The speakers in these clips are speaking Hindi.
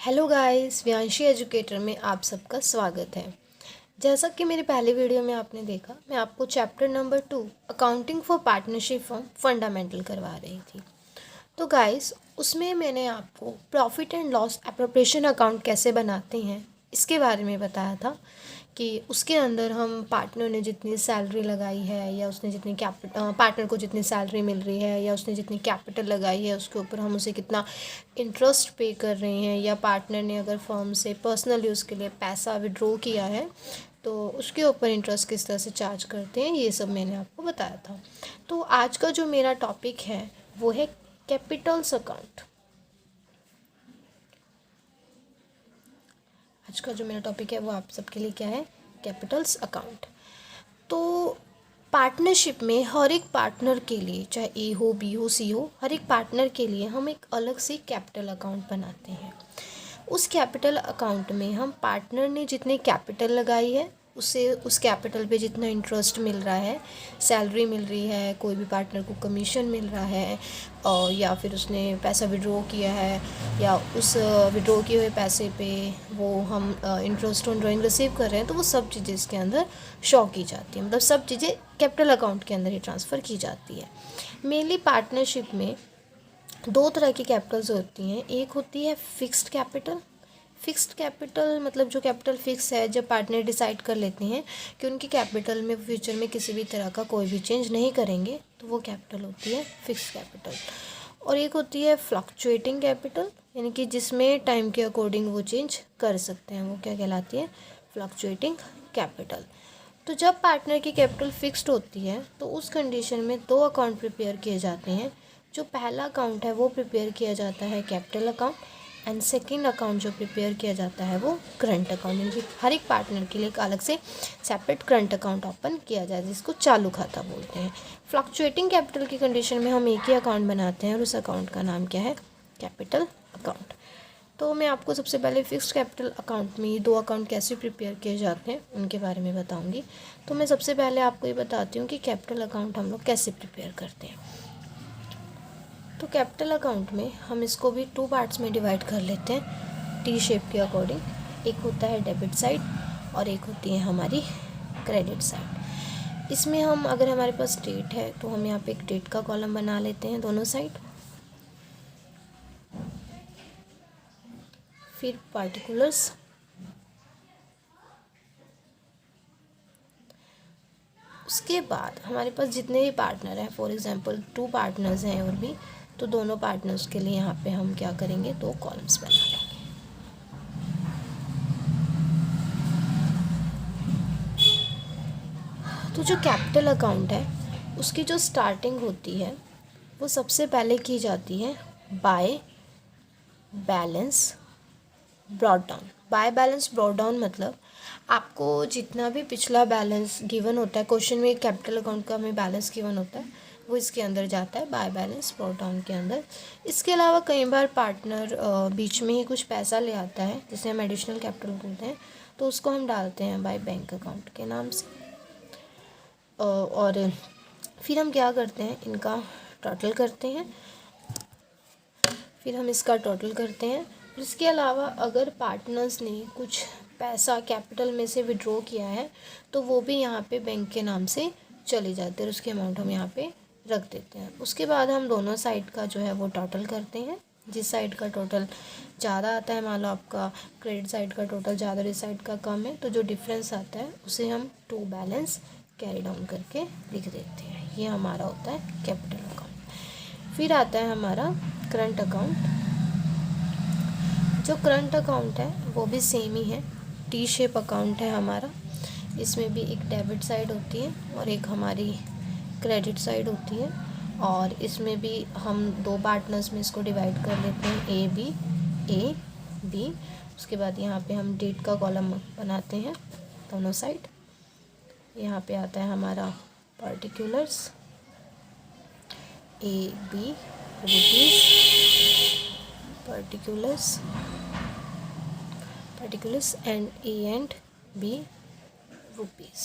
हेलो गाइस, व्यांशी एजुकेटर में आप सबका स्वागत है। जैसा कि मेरे पहले वीडियो में आपने देखा, मैं आपको chapter number 2 accounting for partnership firm fundamental करवा रही थी। तो गाइस, उसमें मैंने आपको profit and loss appropriation account कैसे बनाते हैं इसके बारे में बताया था कि उसके अंदर हम पार्टनर ने जितनी सैलरी लगाई है या उसने जितनी पार्टनर को जितनी सैलरी मिल रही है या उसने जितनी कैपिटल लगाई है उसके ऊपर हम उसे कितना इंटरेस्ट पे कर रहे हैं, या पार्टनर ने अगर फर्म से पर्सनल यूज़ के लिए पैसा विड्रॉ किया है तो उसके ऊपर इंटरेस्ट किस तरह से चार्ज करते हैं, ये सब मैंने आपको बताया था। तो आज का जो मेरा टॉपिक है वो है कैपिटल्स अकाउंट। आज का जो मेरा टॉपिक है वो आप सबके लिए क्या है, कैपिटल्स अकाउंट। तो पार्टनरशिप में हर एक पार्टनर के लिए, चाहे ए हो बी हो सी हो, हर एक पार्टनर के लिए हम एक अलग से कैपिटल अकाउंट बनाते हैं। उस कैपिटल अकाउंट में हम पार्टनर ने जितने कैपिटल लगाई है उससे उस कैपिटल पे जितना इंटरेस्ट मिल रहा है, सैलरी मिल रही है, कोई भी पार्टनर को कमीशन मिल रहा है, और या फिर उसने पैसा विड्रॉ किया है या उस विड्रॉ किए हुए पैसे पे वो हम इंटरेस्ट ऑन ड्राइंग रिसीव कर रहे हैं, तो वो सब चीज़ें इसके अंदर शो की जाती है। मतलब सब चीज़ें कैपिटल अकाउंट के अंदर ही ट्रांसफ़र की जाती है। मेनली पार्टनरशिप में दो तरह की कैपिटल्स होती हैं। एक होती है फिक्स्ड कैपिटल। फिक्स्ड कैपिटल मतलब जो कैपिटल फिक्स है, जब पार्टनर डिसाइड कर लेते हैं कि उनकी कैपिटल में फ्यूचर में किसी भी तरह का कोई भी चेंज नहीं करेंगे, तो वो कैपिटल होती है फिक्स्ड कैपिटल। और एक होती है फ्लक्चुएटिंग कैपिटल, यानी कि जिसमें टाइम के अकॉर्डिंग वो चेंज कर सकते हैं, वो क्या कहलाती है, फ्लक्चुएटिंग कैपिटल। तो जब पार्टनर की कैपिटल फिक्स्ड होती है तो उस कंडीशन में दो अकाउंट प्रिपेयर किए जाते हैं। जो पहला अकाउंट है वो प्रिपेयर किया जाता है capital account, and second account जो प्रिपेयर किया जाता है वो करंट अकाउंट, यानी कि हर एक पार्टनर के लिए एक अलग से सेपरेट करंट अकाउंट ओपन किया जाए, जिसको चालू खाता बोलते हैं। फ्लक्चुएटिंग कैपिटल की कंडीशन में हम एक ही अकाउंट बनाते हैं और उस अकाउंट का नाम क्या है, कैपिटल अकाउंट। तो मैं आपको सबसे पहले फिक्स्ड कैपिटल अकाउंट में ये दो अकाउंट कैसे प्रिपेयर किए जाते हैं उनके बारे में बताऊंगी। तो मैं सबसे पहले आपको ये बताती हूँ कि कैपिटल अकाउंट हम लोग कैसे प्रिपेयर करते हैं। तो कैपिटल अकाउंट में हम इसको भी टू पार्ट्स में डिवाइड कर लेते हैं टी शेप के अकॉर्डिंग। एक होता है डेबिट साइड और एक होती है हमारी क्रेडिट साइड। इसमें हम अगर हमारे पास डेट है तो हम यहाँ पे एक डेट का कॉलम बना लेते हैं दोनों साइड, फिर पार्टिकुलर्स, उसके बाद हमारे पास जितने भी पार्टनर हैं, फॉर एग्जांपल 2 पार्टनर्स हैं और भी, तो दोनों पार्टनर्स के लिए यहाँ पे हम क्या करेंगे, 2 कॉलम्स बना लेंगे। तो जो कैपिटल अकाउंट है उसकी जो स्टार्टिंग होती है वो सबसे पहले की जाती है by balance brought down. By balance brought down मतलब आपको जितना भी पिछला बैलेंस गिवन होता है, क्वेश्चन में कैपिटल अकाउंट का हमें बैलेंस गिवन होता है, वो इसके अंदर जाता है बाय बैलेंस ब्रॉट डाउन के अंदर। इसके अलावा कई बार पार्टनर बीच में ही कुछ पैसा ले आता है जिसे हम एडिशनल कैपिटल बोलते हैं, तो उसको हम डालते हैं बाय बैंक अकाउंट के नाम से। और फिर हम क्या करते हैं, इनका टोटल करते हैं, फिर हम इसका टोटल करते हैं। इसके अलावा अगर पार्टनर्स ने कुछ पैसा कैपिटल में से विड्रॉ किया है तो वो भी यहाँ पे बैंक के नाम से चले जाते हैं, उसके अमाउंट हम यहाँ पे रख देते हैं। उसके बाद हम दोनों साइड का जो है वो टोटल करते हैं। जिस साइड का टोटल ज़्यादा आता है, मान लो आपका क्रेडिट साइड का टोटल ज़्यादा इस साइड का कम है, तो जो डिफरेंस आता है उसे हम टू बैलेंस कैरी डाउन करके लिख देते हैं। ये हमारा होता है कैपिटल अकाउंट। फिर आता है हमारा करंट अकाउंट। जो करंट अकाउंट है वो भी सेम ही है, टी शेप अकाउंट है हमारा। इसमें भी एक डेबिट साइड होती है और एक हमारी क्रेडिट साइड होती है, और इसमें भी हम दो पार्टनर्स में इसको डिवाइड कर लेते हैं, ए बी। उसके बाद यहाँ पे हम डेट का कॉलम बनाते हैं दोनों साइड। यहाँ पे आता है हमारा particulars, A B rupees, particulars and A and B rupees।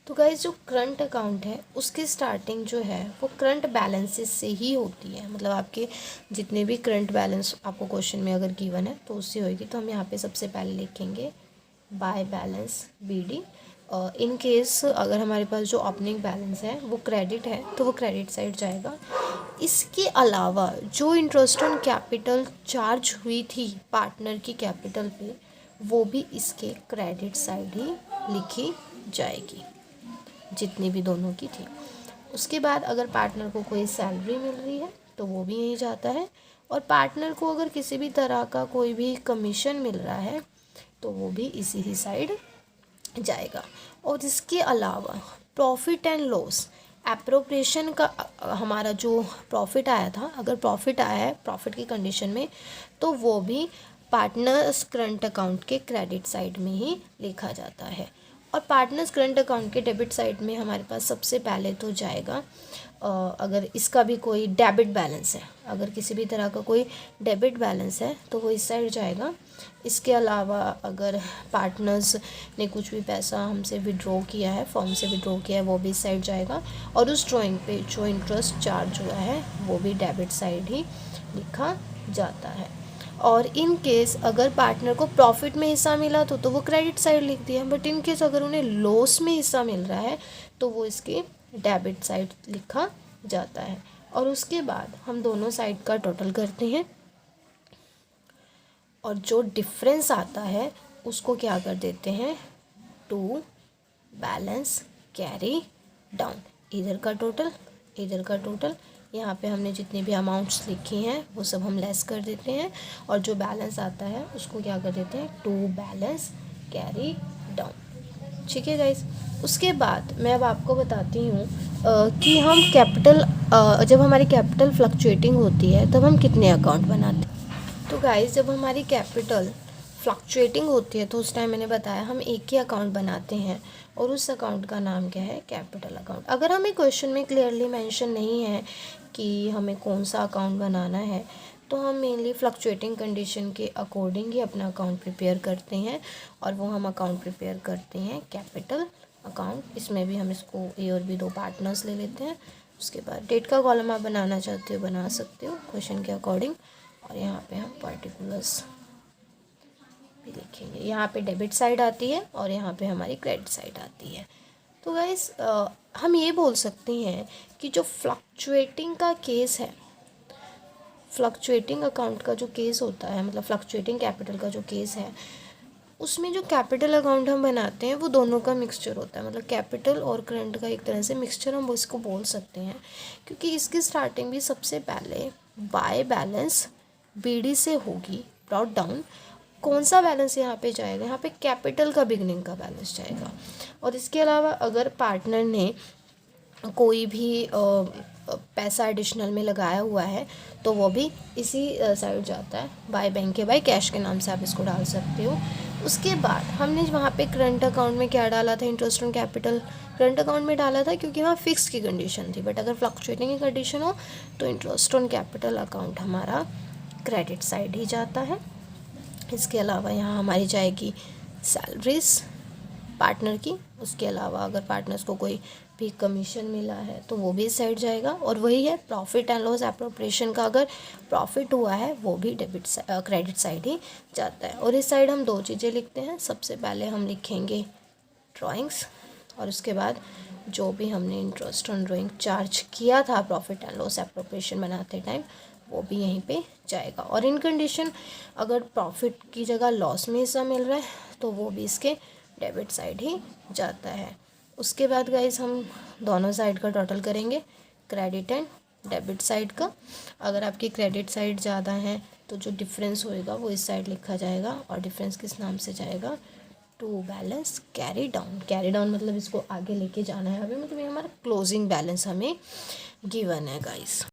तो गाइस जो करंट अकाउंट है उसकी स्टार्टिंग जो है वो करंट बैलेंसेस से ही होती है, मतलब आपके जितने भी करंट बैलेंस आपको क्वेश्चन में अगर गिवन है तो उससे होगी। तो हम यहाँ पे सबसे पहले लिखेंगे by balance BD। In case अगर हमारे पास जो ओपनिंग बैलेंस है वो क्रेडिट है तो वो क्रेडिट साइड जाएगा। इसके अलावा जो इंटरेस्ट ऑन कैपिटल चार्ज हुई थी पार्टनर की कैपिटल पे वो भी इसके क्रेडिट साइड ही लिखी जाएगी, जितनी भी दोनों की थी। उसके बाद अगर पार्टनर को कोई सैलरी मिल रही है तो वो भी यहीं जाता है, और पार्टनर को अगर किसी भी तरह का कोई भी कमीशन मिल रहा है तो वो भी इसी ही साइड जाएगा। और इसके अलावा प्रॉफिट एंड लॉस एप्रोप्रिएशन का हमारा जो प्रॉफिट आया था, अगर प्रॉफिट आया है प्रॉफिट की कंडीशन में तो वो भी पार्टनर्स करंट अकाउंट के क्रेडिट साइड में ही लिखा जाता है। और पार्टनर्स करंट अकाउंट के डेबिट साइड में हमारे पास सबसे पहले तो जाएगा अगर इसका भी कोई डेबिट बैलेंस है, अगर किसी भी तरह का कोई डेबिट बैलेंस है तो वो इस साइड जाएगा। इसके अलावा अगर पार्टनर्स ने कुछ भी पैसा हमसे विड्रॉ किया है, फॉर्म से विड्रॉ किया है, वो भी इस साइड जाएगा। और उस ड्रॉइंग पे जो इंटरेस्ट चार्ज हुआ है वो भी डेबिट साइड ही लिखा जाता है। और इन केस अगर पार्टनर को प्रॉफिट में हिस्सा मिला तो वो क्रेडिट साइड लिख दिया, बट इन केस अगर उन्हें लॉस में हिस्सा मिल रहा है तो वो इसके डेबिट साइड लिखा जाता है। और उसके बाद हम दोनों साइड का टोटल करते हैं और जो डिफरेंस आता है उसको क्या कर देते हैं, टू बैलेंस कैरी डाउन, इधर का टोटल इधर का टोटल। यहाँ पे हमने जितनी भी अमाउंट्स लिखी हैं वो सब हम लेस कर देते हैं, और जो बैलेंस आता है उसको क्या कर देते हैं, टू बैलेंस कैरी डाउन। ठीक है गाइस। उसके बाद मैं अब आपको बताती हूँ कि हम कैपिटल जब हमारी कैपिटल फ्लक्चुएटिंग होती है तब हम कितने अकाउंट बनाते हैं। तो गाइस जब हमारी कैपिटल फ्लक्चुएटिंग होती है तो उस टाइम मैंने बताया हम एक ही अकाउंट बनाते हैं, और उस अकाउंट का नाम क्या है, कैपिटल अकाउंट। अगर हमें क्वेश्चन में क्लियरली मेंशन नहीं है कि हमें कौन सा अकाउंट बनाना है तो हम मेनली फ्लक्चुएटिंग कंडीशन के अकॉर्डिंग ही अपना अकाउंट प्रिपेयर करते हैं, और वो हम अकाउंट प्रिपेयर करते हैं कैपिटल अकाउंट। इसमें भी हम इसको ए और बी दो पार्टनर्स ले लेते हैं। उसके बाद डेट का कॉलम आप बनाना चाहते हो बना सकते हो क्वेश्चन के अकॉर्डिंग, और यहाँ पे हम पर्टिकुलर्स भी लिखेंगे। यहाँ पे डेबिट साइड आती है और यहाँ पे हमारी क्रेडिट साइड आती है। तो गाइस हम ये बोल सकते हैं कि जो फ्लक्चुएटिंग का केस है, फ्लक्चुएटिंग अकाउंट का जो केस होता है, मतलब फ्लक्चुएटिंग कैपिटल का जो केस है, उसमें जो कैपिटल अकाउंट हम बनाते हैं वो दोनों का मिक्सचर होता है, मतलब कैपिटल और करंट का एक तरह से मिक्सचर हम इसको बोल सकते हैं, क्योंकि इसकी स्टार्टिंग भी सबसे पहले बाय बैलेंस BD से होगी, ब्रॉट डाउन। कौन सा बैलेंस यहाँ पे जाएगा, यहाँ पे कैपिटल का बिगनिंग का बैलेंस जाएगा। और इसके अलावा अगर पार्टनर ने कोई भी पैसा एडिशनल में लगाया हुआ है तो वो भी इसी साइड जाता है, बाय बैंक के बाय कैश के नाम से आप इसको डाल सकते हो। उसके बाद हमने वहाँ पे करंट अकाउंट में क्या डाला था, interest on capital current account में डाला था क्योंकि वहाँ फिक्स की कंडीशन थी, बट अगर फ्लक्चुएटिंग की कंडीशन हो तो इंटरेस्ट ऑन कैपिटल अकाउंट हमारा क्रेडिट साइड ही जाता है। इसके अलावा यहाँ हमारी जाएगी सैलरीज पार्टनर की। उसके अलावा अगर पार्टनर्स को कोई भी कमीशन मिला है तो वो भी इस साइड जाएगा, और वही है प्रॉफिट एंड लॉस एप्रोप्रिएशन का, अगर प्रॉफिट हुआ है वो भी क्रेडिट साइड ही जाता है। और इस साइड हम दो चीज़ें लिखते हैं, सबसे पहले हम लिखेंगे ड्राइंग्स, और उसके बाद जो भी हमने इंटरेस्ट ऑन ड्राइंग चार्ज किया था प्रॉफिट एंड लॉस एप्रोप्रिएशन बनाते टाइम वो भी यहीं पे जाएगा। और इन कंडीशन अगर प्रॉफिट की जगह लॉस में हिस्सा मिल रहा है तो वो भी इसके डेबिट साइड ही जाता है। उसके बाद गाइस हम दोनों साइड का टोटल करेंगे, क्रेडिट एंड डेबिट साइड का। अगर आपकी क्रेडिट साइड ज़्यादा है तो जो डिफरेंस होएगा वो इस साइड लिखा जाएगा, और डिफरेंस किस नाम से जाएगा, to balance carry down. Carry down मतलब इसको आगे लेके जाना है हमें, मतलब ये हमारा क्लोजिंग बैलेंस हमें गिवन है गाइस।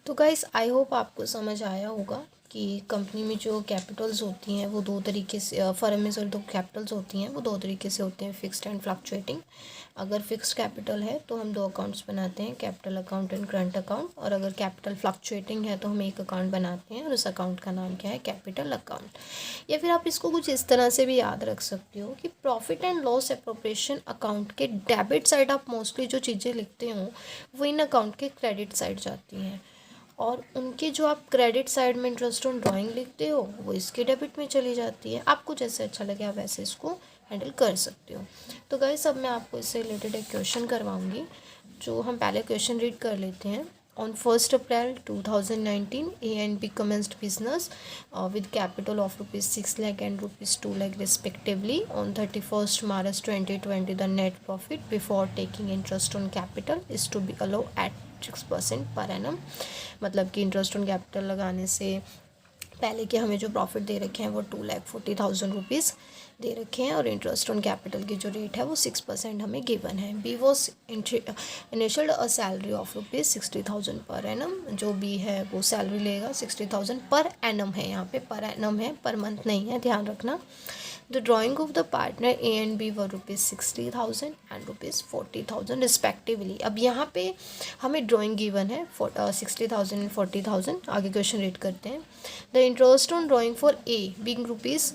तो गाइस आई होप आपको समझ आया होगा कि कंपनी में जो कैपिटल्स होती हैं वो दो तरीके से, फर्म में जो दो कैपिटल्स होती हैं वो दो तरीके से होते हैं, फिक्स्ड एंड फ्लक्चुएटिंग। अगर फिक्स्ड कैपिटल है तो हम दो अकाउंट्स बनाते हैं, capital account and current account, और अगर कैपिटल फ्लक्चुएटिंग है तो हम एक अकाउंट बनाते हैं और उस अकाउंट का नाम क्या है, कैपिटल अकाउंट। या फिर आप इसको कुछ इस तरह से भी याद रख सकते हो कि profit and loss appropriation account के डेबिट साइड आप मोस्टली जो चीज़ें लिखते हो वो इन अकाउंट के क्रेडिट साइड जाती हैं, और उनके जो आप क्रेडिट साइड में इंटरेस्ट ऑन ड्राइंग लिखते हो वो इसके डेबिट में चली जाती है। आपको जैसे अच्छा लगे आप वैसे इसको हैंडल कर सकते हो। तो गाइस अब मैं आपको इससे रिलेटेड एक क्वेश्चन करवाऊंगी, जो हम पहले क्वेश्चन रीड कर लेते हैं। On 1st April 2019, A&B commenced business with capital of rupees 6 lakh and rupees 2 lakh respectively. On 31st March 2020, the net profit before taking interest on capital is to be allowed at 6% per annum. मतलब कि इंटरेस्ट ऑन कैपिटल लगाने से पहले के हमें जो प्रॉफिट दे रखे हैं वो 2,40,000 रुपीज़ दे रखे हैं, और इंटरेस्ट ऑन कैपिटल की जो रेट है वो 6% हमें गिवन है। B was initial a salary of rupees 60,000 per annum. जो बी है वो सैलरी लेगा 60,000 पर एनम है, यहाँ पे पर एनम है, पर मंथ नहीं है, ध्यान रखना। The drawing of the partner A and B were rupees 60,000 and rupees 40,000 respectively. अब यहाँ पे हमें ड्राइंग गिवन है 60,000 एंड 40,000। आगे क्वेश्चन रीड करते हैं। The interest on drawing for A being rupees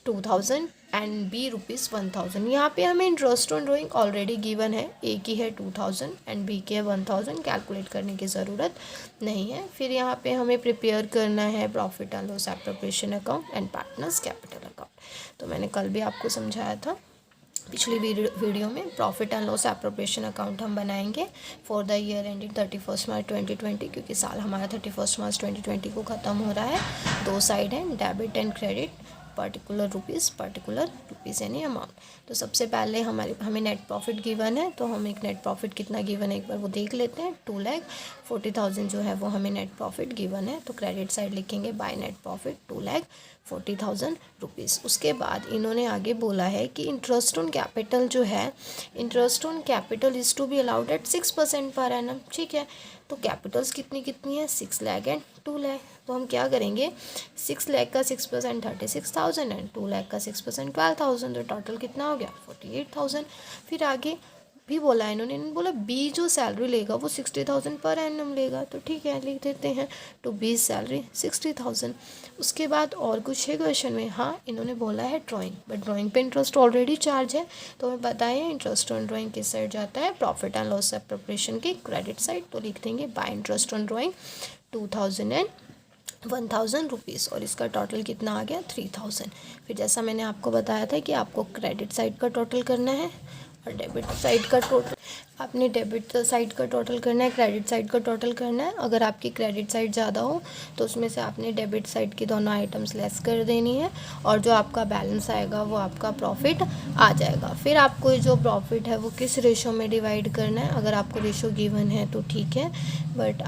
2,000 and B rupees 1,000। यहाँ पे हमें interest on drawing already given है, ए की है 2,000 एंड बी की है 1,000, कैलकुलेट करने की ज़रूरत नहीं है। फिर यहाँ पे हमें प्रिपेयर करना है profit and loss appropriation account and partners capital account. तो मैंने कल भी आपको समझाया था पिछली वीडियो में, profit and loss appropriation account हम बनाएंगे फॉर द ईयर एंडिंग 31 मार्च 2020, क्योंकि साल हमारा 31 मार्च 2020 को ख़त्म हो रहा है। दो साइड हैं, debit and credit, particular rupees यानी अमाउंट। तो सबसे पहले हमें नेट प्रॉफिट गिवन है, तो हम एक नेट प्रॉफिट कितना गिवन है एक बार वो देख लेते हैं। 2,40,000 जो है वो हमें नेट प्रॉफिट गिवन है, तो क्रेडिट साइड लिखेंगे बाय नेट प्रॉफिट 2,40,000 रुपीज़। उसके बाद इन्होंने आगे बोला है कि इंटरेस्ट ऑन कैपिटल जो है, interest on capital is to be allowed at 6% per annum. ठीक है, तो कैपिटल्स कितनी है, 6 लाख एंड 2 लाख। तो हम क्या करेंगे, 6 लाख का 6% 36,000 एंड 2 लाख का 6% 12,000, तो टोटल कितना हो गया 48,000। फिर आगे भी बोला है इन्होंने बोला बी जो सैलरी लेगा वो 60,000 पर एनम लेगा, तो ठीक है लिख देते हैं टू बी सैलरी 60,000। उसके बाद और कुछ है क्वेश्चन में, हाँ इन्होंने बोला है ड्राइंग, बट ड्राइंग पे इंटरेस्ट ऑलरेडी चार्ज है, तो हमें पता है इंटरेस्ट ऑन ड्राइंग किस साइड जाता है, प्रॉफिट एंड लॉस एप्रोप्रिएशन की क्रेडिट साइड। तो लिख देंगे bye interest on drawing 2,000 and 1,000 rupees, और इसका टोटल कितना आ गया 3,000। फिर जैसा मैंने आपको बताया था कि आपको क्रेडिट साइड का टोटल करना है और डेबिट साइड का टोटल, आपने डेबिट साइड का टोटल करना है, क्रेडिट साइड का टोटल करना है। अगर आपकी क्रेडिट साइड ज़्यादा हो तो उसमें से आपने डेबिट साइड की दोनों आइटम्स लेस कर देनी है, और जो आपका बैलेंस आएगा वो आपका प्रॉफिट आ जाएगा। फिर आपको जो प्रॉफिट है वो किस रेशो में डिवाइड करना है, अगर आपको रेशो गिवन है तो ठीक है, बट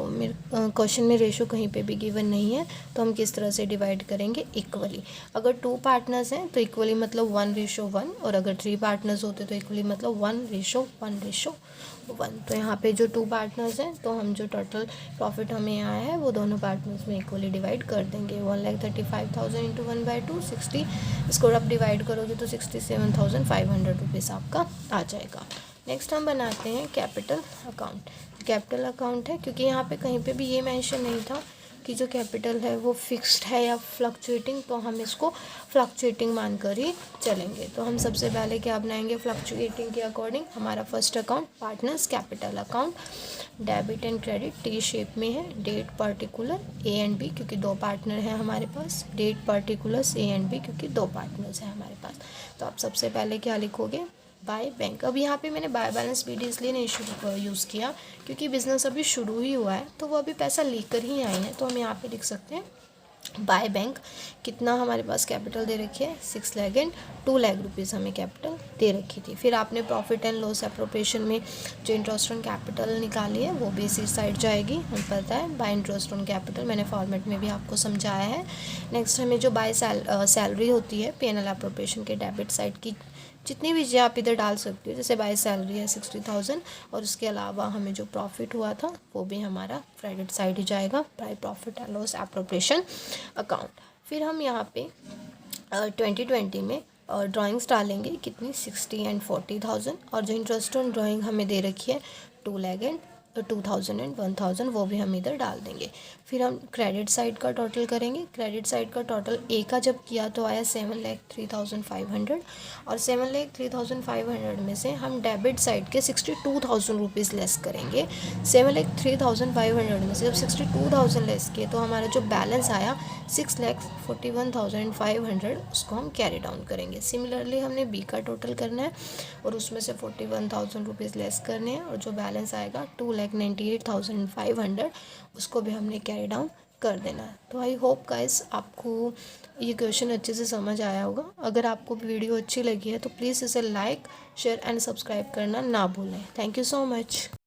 मेरे क्वेश्चन में रेशो कहीं पे भी गिवन नहीं है, तो हम किस तरह से डिवाइड करेंगे, इक्वली। अगर 2 पार्टनर्स हैं तो इक्वली मतलब 1:1, और अगर 3 पार्टनर्स होते तो इक्वली मतलब 1:1:1। तो यहाँ पे जो 2 पार्टनर्स हैं तो हम जो टोटल प्रॉफिट हमें आया है वो दोनों पार्टनर्स में इक्वली डिवाइड कर देंगे। 1,35,000 इंटू 1/2 60, इसको आप डिवाइड करोगे तो 67,500 रुपीज़ आपका आ जाएगा। नेक्स्ट हम बनाते हैं कैपिटल अकाउंट। कैपिटल अकाउंट है, क्योंकि यहाँ पे कहीं पे भी ये मेंशन नहीं था कि जो कैपिटल है वो फिक्स्ड है या फ्लक्चुएटिंग, तो हम इसको फ्लक्चुएटिंग मानकर ही चलेंगे। तो हम सबसे पहले क्या बनाएंगे, फ्लक्चुएटिंग के अकॉर्डिंग हमारा first account partners capital account, debit and credit T shape में है, date particular A and B क्योंकि 2 पार्टनर हैं हमारे पास, date particulars A and B क्योंकि 2 पार्टनर्स हैं हमारे पास। तो आप सबसे पहले क्या लिखोगे, बाय बैंक। अब यहाँ पे मैंने बाय बैलेंस बी डी इसलिए नहीं यूज़ किया क्योंकि बिज़नेस अभी शुरू ही हुआ है, तो वो अभी पैसा लेकर ही आए हैं, तो हम यहाँ पे लिख सकते हैं बाय बैंक। कितना हमारे पास कैपिटल दे रखी है, 6 लाख एंड 2 लाख रुपीज़ हमें कैपिटल दे रखी थी। फिर आपने प्रॉफिट एंड लॉस एप्रोप्रिएशन में जो इंटरेस्ट ऑन कैपिटल निकाली है वो भी इसी साइड जाएगी, हमें पता है बाय इंटरेस्ट ऑन कैपिटल, मैंने फॉर्मेट में भी आपको समझाया है। नेक्स्ट हमें जो बाय सैलरी होती है P&L एप्रोप्रिएशन के डेबिट साइड की जितनी भी चीज़ें आप इधर डाल सकते हो, जैसे बाय सैलरी है 60,000 और उसके अलावा हमें जो प्रॉफिट हुआ था वो भी हमारा क्रेडिट साइड ही जाएगा by profit and loss appropriation account. फिर हम यहाँ पे 2020 में ड्राइंग्स डालेंगे कितनी 60 एंड 40,000 और जो इंटरेस्ट ऑन ड्राइंग हमें दे रखी है 2 लाख एंड 2,000 एंड 1,000 वो भी हम इधर डाल देंगे। फिर हम क्रेडिट साइड का टोटल करेंगे। क्रेडिट साइड का टोटल ए का जब किया तो आया 7,03,500 और 7,03,500 में से हम डेबिट साइड के 62,000 रुपीज़ लेस करेंगे। 7,03,500 में से जब 62,000 लेस किए तो हमारा जो बैलेंस आया 6,41,500 उसको हम कैरी डाउन करेंगे। सिमिलरली हमने बी का टोटल करना है और उसमें से 41,000 रुपीज़ लेस करने हैं और जो बैलेंस आएगा 2,98,500 उसको भी हमने कैरी डाउन कर देना है। तो आई होप गाइस आपको ये क्वेश्चन अच्छे से समझ आया होगा। अगर आपको वीडियो अच्छी लगी है तो प्लीज़ इसे लाइक शेयर एंड सब्सक्राइब करना ना भूलें। Thank you so much.